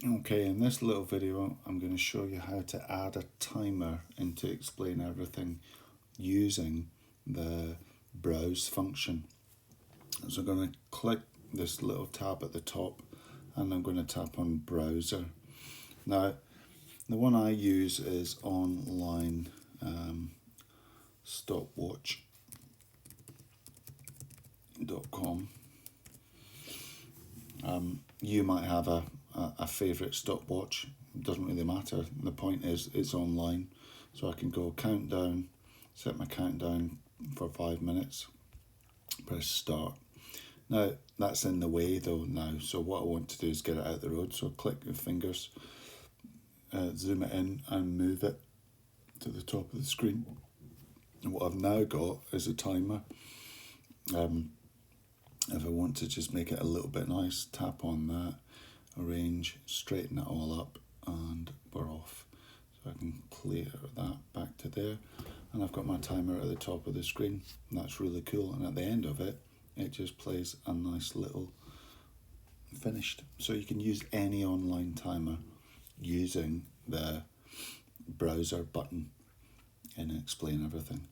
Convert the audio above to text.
Okay, in this little video I'm going to show you how to add a timer into Explain Everything using the browse function. So I'm going to click this little tab at the top and I'm going to tap on browser. Now the one I use is online stopwatch.com. You might have a favourite stopwatch, it doesn't really matter. The point is it's online, so I can go countdown, set my countdown for 5 minutes, press start. Now that's in the way though now, so what I want to do is get it out the road, so click the fingers, zoom it in and move it to the top of the screen. And what I've now got is a timer. If I want to just make it a little bit nice, tap on that, arrange, straighten it all up, and we're off. So I can clear that back to there, and I've got my timer at the top of the screen. And that's really cool, and at the end of it, it just plays a nice little finished. So you can use any online timer using the browser button in Explain Everything.